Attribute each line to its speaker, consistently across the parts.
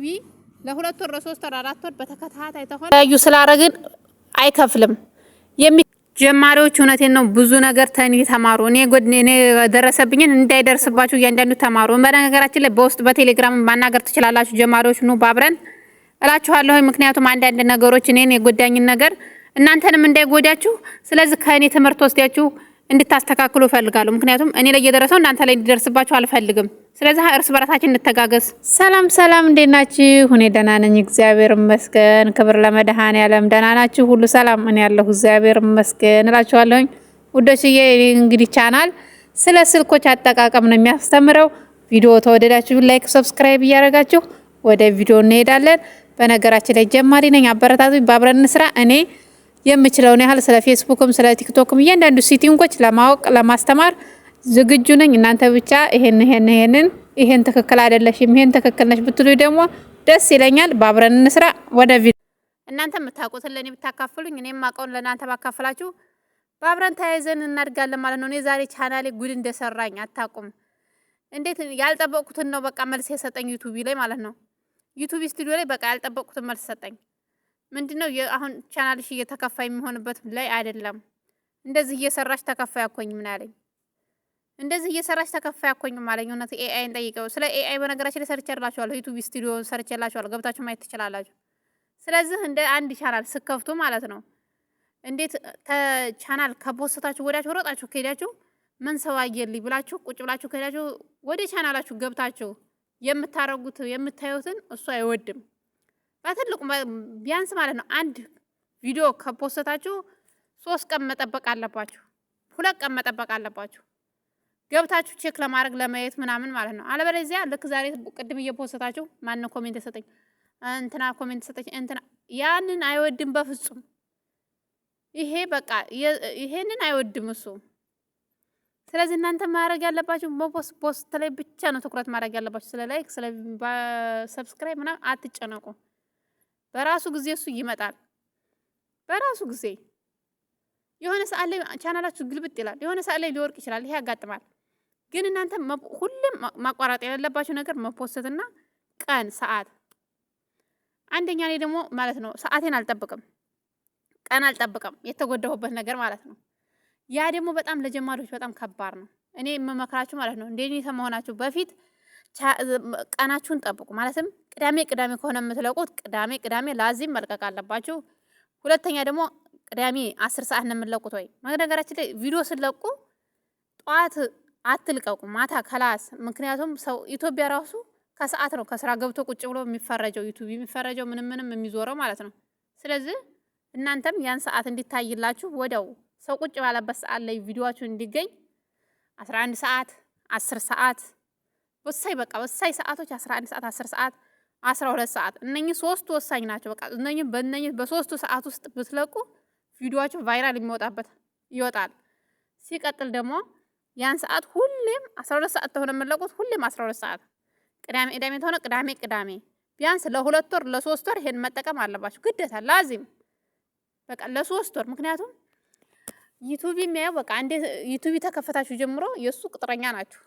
Speaker 1: ዩቲዩብ ለሁለት ወር ለሶስት ወር አራት ወር በተከታታይ ተሆነ ያዩ ስላረግን አይከፍልም። ጀማሪዎች እውነቴን ነው ብዙ ነገር ተኒ ተማሩ። እኔ ደረሰብኝን እንዳይደርስባችሁ እያንዳንዱ ተማሩ። በነገራችን ላይ በውስጥ በቴሌግራም ማናገር ትችላላችሁ። ጀማሪዎች ነው ባብረን እላችኋለሁ። ምክንያቱም አንዳንድ ነገሮች እኔን የጎዳኝን ነገር እናንተንም እንዳይጎዳችሁ፣ ስለዚህ ከእኔ ትምህርት ወስዳችሁ እንድታስተካክሉ ፈልጋለሁ። ምክንያቱም እኔ ላይ የደረሰው እናንተ ላይ እንዲደርስባችሁ አልፈልግም። ስለዚህ እርስ በራሳችን እንተጋገዝ። ሰላም ሰላም፣ እንዴት ናችሁ? እኔ ደህና ነኝ፣ እግዚአብሔር ይመስገን። ክብር ለመድኃኔዓለም። ደህና ናችሁ? ሁሉ ሰላም? እኔ ያለሁ እግዚአብሔር ይመስገን እላችኋለሁኝ። ውዶችዬ እንግዲህ ቻናል ስለ ስልኮች አጠቃቀም ነው የሚያስተምረው። ቪዲዮ ተወደዳችሁ ላይክ፣ ሰብስክራይብ እያደረጋችሁ ወደ ቪዲዮ እንሄዳለን። በነገራችን ላይ ጀማሪ ነኝ፣ አበረታቱኝ፣ ባብረን እንስራ። እኔ የምችለውን ያህል ስለ ፌስቡክም ስለ ቲክቶክም እያንዳንዱ ሴቲንጎች ለማወቅ ለማስተማር ዝግጁ ነኝ። እናንተ ብቻ ይሄን ትክክል አይደለሽም ይሄን ትክክል ነሽ ብትሉ ደግሞ ደስ ይለኛል። ባብረን እንስራ። ወደ ቪዲዮ እናንተ የምታውቁትን ለኔ ብታካፍሉኝ እኔም ማውቀውን ለእናንተ ባካፍላችሁ ባብረን ተያይዘን እናድጋለን ማለት ነው። እኔ ዛሬ ቻናሌ ጉድ እንደሰራኝ አታውቁም። እንዴት ያልጠበቅኩትን ነው በቃ መልስ የሰጠኝ ዩቲዩብ ላይ ማለት ነው። ዩቲዩብ ስቱዲዮ ላይ በቃ ያልጠበቅኩትን መልስ ሰጠኝ። ምንድነው አሁን ቻናልሽ እየተከፋይ የሚሆንበት ላይ አይደለም። እንደዚህ እየሰራሽ ተከፋይ አኮኝ ምን አለኝ። እንደዚህ እየሰራሽ ተከፋይ አኮኝ ማለት ነው። ኤአይን ጠይቀው። ስለ ኤአይ በነገራችን ላይ ሰርቼላችኋለሁ። ዩቲዩብ ስቱዲዮ ሰርቼላችኋለሁ። ገብታችሁ ማየት ትችላላችሁ። ስለዚህ እንደ አንድ ቻናል ስከፍቱ ማለት ነው እንዴት ቻናል ከፖስታችሁ ወዳችሁ ሮጣችሁ ከሄዳችሁ ምን ሰው አየልኝ ብላችሁ ቁጭ ብላችሁ ከሄዳችሁ ወደ ቻናላችሁ ገብታችሁ የምታረጉት የምታዩትን እሱ አይወድም። በትልቁ ቢያንስ ማለት ነው አንድ ቪዲዮ ከፖስታችሁ 3 ቀን መጠበቅ አለባችሁ፣ 2 ቀን መጠበቅ አለባችሁ ገብታችሁ ቼክ ለማድረግ ለማየት ምናምን ማለት ነው። አለበለዚያ ልክ ዛሬ ቅድም እየፖስታችሁ ማን ኮሜንት ሰጠኝ እንትና ኮሜንት ሰጠኝ እንትና ያንን አይወድም በፍጹም። ይሄ በቃ ይሄንን አይወድም እሱ። ስለዚህ እናንተ ማድረግ ያለባችሁ ፖስት ላይ ብቻ ነው ትኩረት ማድረግ ያለባችሁ። ስለ ላይክ ስለ ሰብስክራይብ ምናምን አትጨነቁ። በራሱ ጊዜ እሱ ይመጣል። በራሱ ጊዜ የሆነ ሰዓት ላይ ቻናላችሁ ግልብጥ ይላል፣ የሆነ ሰዓት ላይ ሊወርቅ ይችላል። ይሄ ያጋጥማል። ግን እናንተ ሁሌም ማቋረጥ የሌለባችሁ ነገር መፖስትና ቀን ሰዓት። አንደኛ ላይ ደግሞ ማለት ነው ሰዓቴን አልጠብቅም፣ ቀን አልጠብቅም፣ የተጎዳሁበት ነገር ማለት ነው። ያ ደግሞ በጣም ለጀማሪዎች በጣም ከባድ ነው። እኔ የምመክራችሁ ማለት ነው እንደኔ ከመሆናችሁ በፊት ቀናችሁን ጠብቁ። ማለትም ቅዳሜ ከሆነ የምትለቁት ቅዳሜ ላዚም መልቀቅ አለባችሁ። ሁለተኛ ደግሞ ቅዳሜ 10 ሰዓት ነው የምትለቁት። ወይ ነገራችን ላይ ቪዲዮ ስለቁ ጧት አትልቀቁ፣ ማታ ከላስ። ምክንያቱም ሰው ኢትዮጵያ ራሱ ከሰዓት ነው ከስራ ገብቶ ቁጭ ብሎ የሚፈረጀው ዩቲዩብ የሚፈረጀው ምንም የሚዞረው ማለት ነው። ስለዚህ እናንተም ያን ሰዓት እንዲታይላችሁ ወዲያው ሰው ቁጭ ባለበት ሰዓት ላይ ቪዲዮአችሁ እንዲገኝ 11 ሰዓት 10 ሰዓት ወሳኝ በቃ ወሳኝ ሰዓቶች 11 ሰዓት 10 ሰዓት 12 ሰዓት እነኚህ ሶስቱ ወሳኝ ናቸው። በቃ እነኚህ በሶስቱ ሰዓት ውስጥ ብትለቁ ቪዲዮአችሁ ቫይራል የሚወጣበት ይወጣል። ሲቀጥል ደግሞ ያን ሰዓት ሁሌም 12 ሰዓት ተሆነ የምትለቁት ሁሌም 12 ሰዓት ቅዳሜ ተሆነ ቅዳሜ ቢያንስ ለ2 ወር ለ3 ወር ይሄን መጠቀም አለባችሁ ግዴታ ላዚም በቃ ለ3 ወር። ምክንያቱም ዩቲዩብ የሚያየው በቃ እንደ ዩቲዩብ ተከፈታችሁ ጀምሮ የሱ ቅጥረኛ ናችሁ።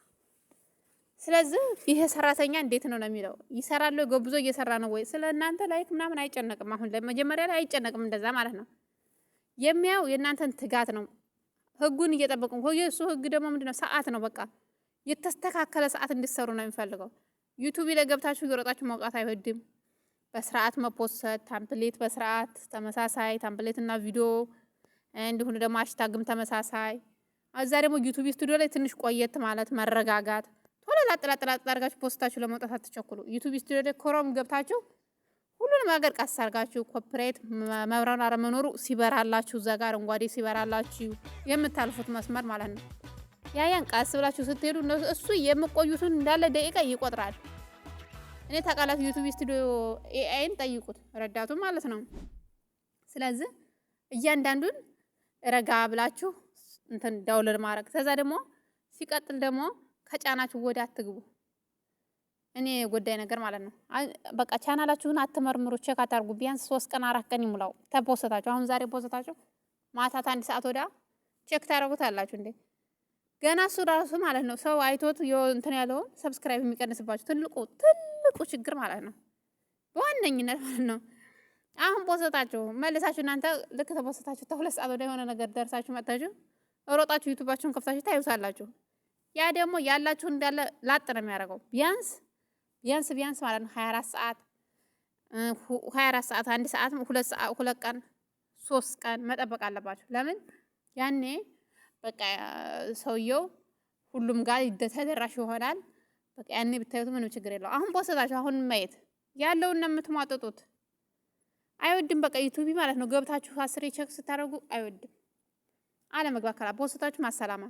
Speaker 1: ስለዚህ ይሄ ሰራተኛ እንዴት ነው የሚለው ይሰራል ወይ ጎብዞ እየሰራ ነው ወይ ስለ እናንተ ላይክ ምናምን አይጨነቅም። አሁን ለመጀመሪያ ላይ አይጨነቅም እንደዛ ማለት ነው። የሚያው የእናንተን ትጋት ነው። ህጉን እየጠበቁ እሱ ህግ ደግሞ ምንድነው ሰዓት ነው። በቃ የተስተካከለ ሰዓት እንዲሰሩ ነው የሚፈልገው። ዩቲዩብ ላይ ገብታችሁ እየሮጣችሁ መውጣት አይወድም። በስርዓት መፖሰት ታምፕሌት በስርዓት ተመሳሳይ ታምፕሌት እና ቪዲዮ እንዲሁም ደግሞ ሃሽታግም ተመሳሳይ። እዛ ደግሞ ዩቲዩብ ስቱዲዮ ላይ ትንሽ ቆየት ማለት መረጋጋት ቶሎ ላጥላጥላጥ አድርጋችሁ ፖስታችሁ ለመውጣት አትቸኩሉ። ዩቲዩብ ስቱዲዮ ላይ ክሮም ገብታችሁ ሁሉንም ነገር ቀስ አድርጋችሁ ኮፒራይት መብራን አረመኖሩ ሲበራላችሁ እዛ ጋር አረንጓዴ ሲበራላችሁ የምታልፉት መስመር ማለት ነው። ያን ቀስ ብላችሁ ስትሄዱ እሱ የምቆዩትን እንዳለ ደቂቃ ይቆጥራል። እኔ ታውቃላችሁ ዩቲዩብ ስቱዲዮ ኤአይን ጠይቁት ረዳቱ ማለት ነው። ስለዚህ እያንዳንዱን ረጋ ብላችሁ እንትን ዳውንሎድ ማድረግ ከዛ ደግሞ ሲቀጥል ደግሞ ከጫናችሁ ወደ አትግቡ። እኔ ጉዳይ ነገር ማለት ነው። በቃ ቻናላችሁን አትመርምሩ፣ ቼክ አታርጉ። ቢያንስ 3 ቀን 4 ቀን ይሙላው ተፖስታችሁ። አሁን ዛሬ ፖስታችሁ ማታ 1 ሰዓት ወዳ ቼክ ታረጉታላችሁ እንዴ? ገና እሱ ራሱ ማለት ነው ሰው አይቶት እንትን ያለውን ሰብስክራይብ የሚቀንስባችሁ ትልቁ ችግር ማለት ነው። በዋነኝነት ማለት ነው። አሁን ፖስታችሁ መልሳችሁ እናንተ ልክ ተፖስታችሁ ተሁለት ሰዓት ወደ የሆነ ነገር ደርሳችሁ መጣችሁ ሮጣችሁ ዩቲዩባችሁን ከፍታችሁ ታዩታላችሁ። ያ ደግሞ ያላችሁ እንዳለ ላጥ ነው የሚያደርገው። ቢያንስ ማለት ነው 24 ሰዓት 24 ሰዓት 1 ሰዓት 2 ሰዓት 2 ቀን 3 ቀን መጠበቅ አለባችሁ። ለምን ያኔ በቃ ሰውየው ሁሉም ጋር ተደራሽ ይሆናል። በቃ ያኔ ብታዩት ምንም ችግር የለው። አሁን ፖስታችሁ አሁን ማየት ያለውን ነው የምትሟጥጡት። አይወድም በቃ ዩቲዩብ ማለት ነው። ገብታችሁ 10 ቼክ ስታደርጉ አይወድም። አለመግባት ካላ ፖስታችሁ ማሰላማ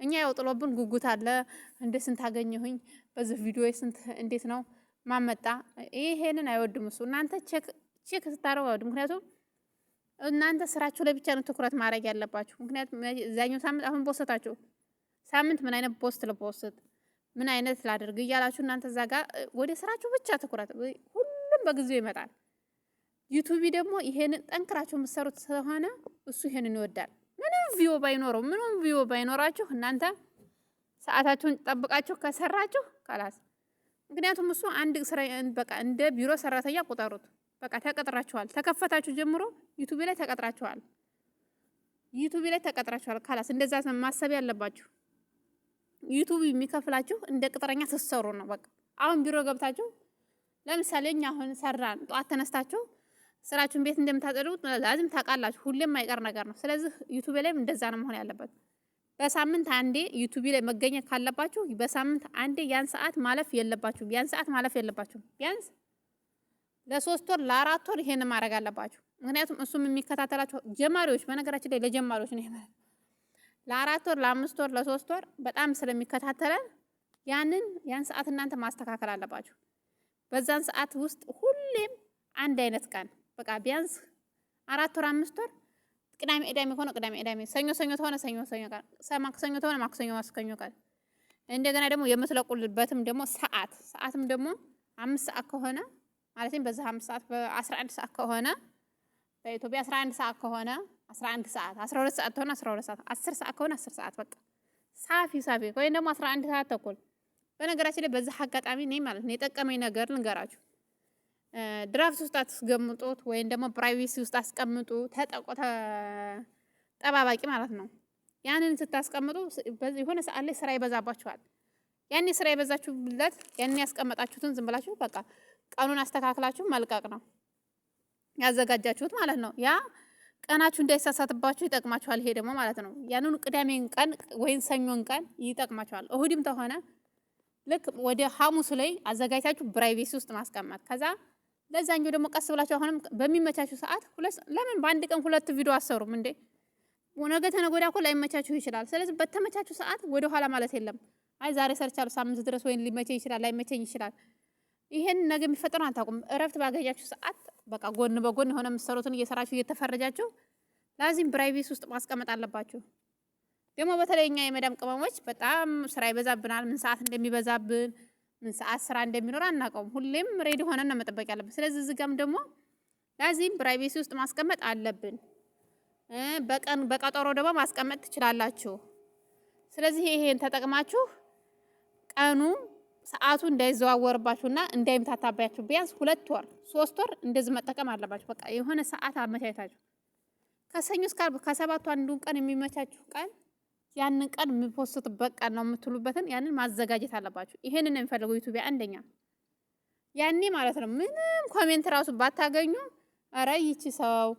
Speaker 1: እኛ ያው ጥሎብን ጉጉት አለ። እንደ ስንት አገኘሁኝ በዚህ ቪዲዮ ስንት እንዴት ነው ማመጣ ይሄንን አይወድም እሱ። እናንተ ቼክ ስታደርጉ አይወድም። ምክንያቱም እናንተ ስራችሁ ላይ ብቻ ነው ትኩረት ማድረግ ያለባችሁ። ምክንያቱም እዛኛው ሳምንት አሁን ፖስታችሁ ሳምንት ምን አይነት ፖስት ልፖስት ምን አይነት ላድርግ እያላችሁ እናንተ እዛ ጋር ወደ ስራችሁ ብቻ ትኩረት፣ ሁሉም በጊዜው ይመጣል። ዩቲዩብ ደግሞ ይሄንን ጠንክራችሁ የምትሰሩት ስለሆነ እሱ ይሄንን ይወዳል። ምንም ቪው ባይኖራችሁ እናንተ ሰዓታችሁን ጠብቃችሁ ከሰራችሁ ካላስ። ምክንያቱም እሱ አንድ ስራ በቃ እንደ ቢሮ ሰራተኛ ቁጠሩት። በቃ ተቀጥራችኋል። ተከፈታችሁ ጀምሮ ዩቲዩብ ላይ ተቀጥራችኋል። ካላስ እንደዛ ማሰብ ያለባችሁ ዩቲዩብ የሚከፍላችሁ እንደ ቅጥረኛ ስትሰሩ ነው። በቃ አሁን ቢሮ ገብታችሁ ለምሳሌ እኛ አሁን ሰራን ጧት ተነስታችሁ ስራችሁን ቤት እንደምታጸዱት ላዝም ታውቃላችሁ። ሁሌም አይቀር ነገር ነው። ስለዚህ ዩቲዩብ ላይም እንደዛ ነው መሆን ያለበት። በሳምንት አንዴ ዩቲዩብ ላይ መገኘት ካለባችሁ በሳምንት አንዴ ያን ሰዓት ማለፍ የለባችሁ። ቢያንስ ለ3 ወር ለ4 ወር ይሄን ማድረግ አለባችሁ። ምክንያቱም እሱም የሚከታተላችሁ ጀማሪዎች፣ በነገራችን ላይ ለጀማሪዎች ነው ማለት ለ4 ወር ለ5 ወር ለ3 ወር በጣም ስለሚከታተላል ያን ሰዓት እናንተ ማስተካከል አለባችሁ። በዛን ሰዓት ውስጥ ሁሌም አንድ አይነት ቀን በቃ ቢያንስ 4 ወር 5 ወር ቅዳሜ ከሆነ ቅዳሜ፣ ሰኞ ተሆነ ሰኞ ቀን፣ ማክሰኞ ተሆነ ማክሰኞ ቀን። እንደገና ደግሞ የምትለቁልበትም ደግሞ ሰዓትም ደግሞ 5 ሰዓት ከሆነ ማለትም በዛ 5 ሰዓት በ11 ሰዓት ከሆነ በኢትዮጵያ 11 ሰዓት ከሆነ 11 ሰዓት፣ 12 ሰዓት ከሆነ 12 ሰዓት፣ 10 ሰዓት ከሆነ 10 ሰዓት በቃ ሳፊ ወይም ደግሞ 11 ሰዓት ተኩል። በነገራችን ላይ በዛ አጋጣሚ ነኝ ማለት ነው የጠቀመኝ ነገር ልንገራችሁ። ድራፍት ውስጥ አስቀምጡት ወይም ደግሞ ፕራይቬሲ ውስጥ አስቀምጡ። ጠባባቂ ማለት ነው። ያንን ስታስቀምጡ የሆነ ሰዓት ላይ ስራ ይበዛባችኋል። ያኔ ስራ ይበዛችሁለት ያኔ ያስቀመጣችሁትን ዝም ብላችሁ በቃ ቀኑን አስተካክላችሁ መልቀቅ ነው ያዘጋጃችሁት ማለት ነው። ያ ቀናችሁ እንዳይሳሳትባችሁ ይጠቅማችኋል። ይሄ ደግሞ ማለት ነው ያንኑ ቅዳሜን ቀን ወይም ሰኞን ቀን ይጠቅማችኋል። እሁድም ተሆነ ልክ ወደ ሐሙስ ላይ አዘጋጅታችሁ ፕራይቬሲ ውስጥ ማስቀመጥ ከዛ ለዛኛው ደግሞ ቀስ ብላችሁ አሁንም በሚመቻችሁ ሰዓት ለምን በአንድ ቀን 2 ቪዲዮ አሰሩም እንዴ? ነገ ተነገ ወዲያ እኮ ላይመቻችሁ ይችላል። ስለዚህ በተመቻችሁ ሰዓት ወደ ኋላ ማለት የለም። አይ ዛሬ ሰርቻለሁ ሳምንት ድረስ ወይም ሊመቸኝ ይችላል ላይመቸኝ ይችላል። ይሄን ነገ የሚፈጠረው አታውቁም። እረፍት ባገኛችሁ ሰዓት በቃ ጎን በጎን የሆነ የምትሰሩትን እየሰራችሁ እየተፈረጃችሁ ላዚም ፕራይቬሲ ውስጥ ማስቀመጥ አለባችሁ። ደግሞ በተለይ እኛ የመዳም ቅመሞች በጣም ስራ ይበዛብናል። ምን ሰዓት እንደሚበዛብን ምን ሰዓት ስራ እንደሚኖር አናውቀውም። ሁሌም ሬዲ ሆነን ነው መጠበቅ ያለብን። ስለዚህ እዚህ ጋርም ደግሞ ላዚም ፕራይቬሲ ውስጥ ማስቀመጥ አለብን። በቀጠሮ ደግሞ ማስቀመጥ ትችላላችሁ። ስለዚህ ይሄን ተጠቅማችሁ ቀኑ ሰዓቱ እንዳይዘዋወርባችሁና እንዳይምታታባችሁ ቢያንስ 2 ወር 3 ወር እንደዚህ መጠቀም አለባችሁ። በቃ የሆነ ሰዓት አመቻችታችሁ ከሰኞ እስከ ዓርብ ከሰባቱ አንዱን ቀን የሚመቻችሁ ቀን ያንን ቀን የሚፖስትበት ቀን ነው የምትሉበትን ያንን ማዘጋጀት አለባችሁ። ይሄንን ነው የሚፈልገው ዩቲዩብ አንደኛ። ያኔ ማለት ነው ምንም ኮሜንት ራሱ ባታገኙ ኧረ ይቺ ሰው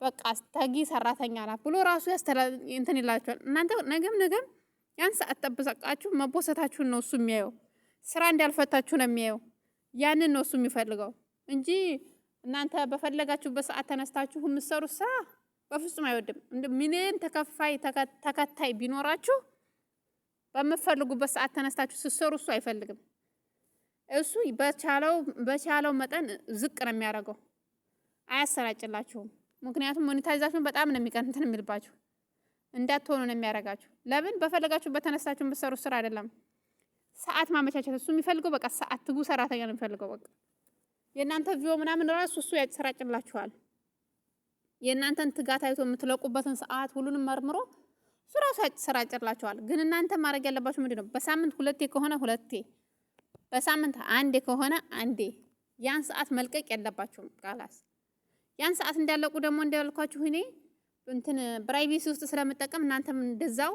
Speaker 1: በቃ ተጊ ሰራተኛ ናት ብሎ ራሱ እንትን ይላችኋል። እናንተ ነገም ያን ሰዓት ጠብቃችሁ መፖሰታችሁን ነው እሱ የሚያየው። ስራ እንዳልፈታችሁ ነው የሚያየው። ያንን ነው እሱ የሚፈልገው እንጂ እናንተ በፈለጋችሁበት ሰዓት ተነስታችሁ የምትሰሩት ስራ በፍጹም አይወድም። ምንም ተከታይ ቢኖራችሁ በመፈልጉበት ሰዓት ተነስታችሁ ስትሰሩ እሱ አይፈልግም። እሱ በቻለው መጠን ዝቅ ነው የሚያደርገው፣ አያሰራጭላችሁም። ምክንያቱም ሞኔታይዛችሁን በጣም ነው የሚቀንተን የሚልባችሁ እንዳትሆኑ ነው የሚያደርጋችሁ። ለምን በፈለጋችሁበት ተነስታችሁ የምትሰሩት ስራ አይደለም። ሰዓት ማመቻቸት እሱ የሚፈልገው በቃ ሰዓት ትጉ ሰራተኛ ነው የሚፈልገው። በቃ የእናንተ ቪዲዮ ምናምን ራሱ እሱ ያሰራጭላችኋል። የእናንተን ትጋት አይቶ የምትለቁበትን ሰዓት ሁሉንም መርምሮ እሱ ራሱ ያሰራጭላችኋል። ግን እናንተ ማድረግ ያለባችሁ ምንድነው? በሳምንት 2 ከሆነ 2፣ በሳምንት 1 ከሆነ 1 ያን ሰዓት መልቀቅ የለባችሁም። ቃላስ ያን ሰዓት እንዳለቁ ደግሞ እንዳልኳችሁ እኔ እንትን ፕራይቬሲ ውስጥ ስለምጠቀም እናንተም እንደዛው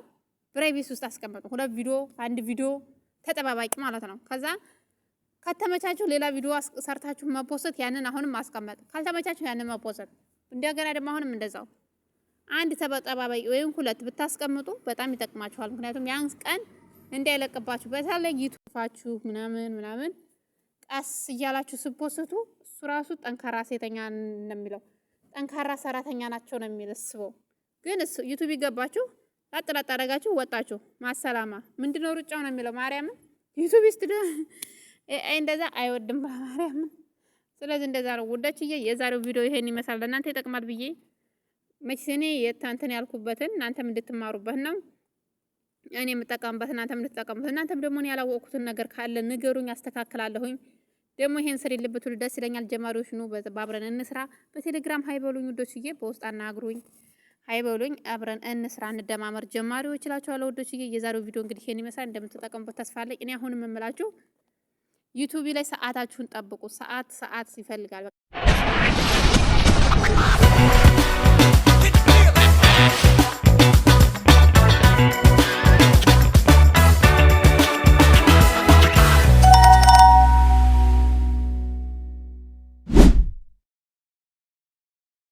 Speaker 1: ፕራይቬሲ ውስጥ አስቀምጡ። 2 ቪዲዮ 1 ቪዲዮ ተጠባባቂ ማለት ነው። ከዛ ከተመቻችሁ ሌላ ቪዲዮ ሰርታችሁ መፖስት ያንን አሁንም ማስቀመጥ፣ ካልተመቻችሁ ያንን መፖስት። እንደገና ደግሞ አሁንም እንደዛው አንድ ተጠባባቂ ወይም 2 ብታስቀምጡ በጣም ይጠቅማችኋል። ምክንያቱም ያን ቀን እንዳይለቅባችሁ በተለይ ዩቲዩባችሁ ምናምን ቀስ እያላችሁ ስፖስቱ እሱ ራሱ ጠንካራ ሴተኛ ነው የሚለው ጠንካራ ሰራተኛ ናቸው ነው የሚልስበው። ግን እሱ ዩቲዩብ ይገባችሁ ላጥላጥ አደረጋችሁ ወጣችሁ ማሰላማ ምንድነው ሩጫው ነው የሚለው ማርያምን ዩቲዩቢስት እንደዛ አይወድም ማርያምን። ስለዚህ እንደዛ ነው ውዶችዬ። የዛሬው ቪዲዮ ይሄን ይመስላል። ለእናንተ ይጠቅማል ብዬ መቼኔ የታንተን ያልኩበትን እናንተም እንድትማሩበት ነው። እኔ የምጠቀምበት እናንተም እንድትጠቀሙበት። እናንተም ደግሞ እኔ ያላወቅኩትን ነገር ካለ ንገሩኝ፣ አስተካክላለሁኝ። ደግሞ ይሄን ስሪ ልብቱል ደስ ይለኛል። ጀማሪዎች ነው ባብረን እንስራ። በቴሌግራም ሃይበሉኝ ውዶችዬ፣ በውስጥ አናግሩኝ፣ ሃይበሉኝ፣ አብረን እንስራ፣ እንደማመር ጀማሪዎች እላችኋለሁ ውዶችዬ። የዛሬው ቪዲዮ እንግዲህ ይሄን ይመስላል። እንደምትጠቀሙበት ተስፋ አለኝ። እኔ አሁንም የምላችሁ ዩቲዩብ ላይ ሰዓታችሁን ጠብቁ። ሰዓት ይፈልጋል።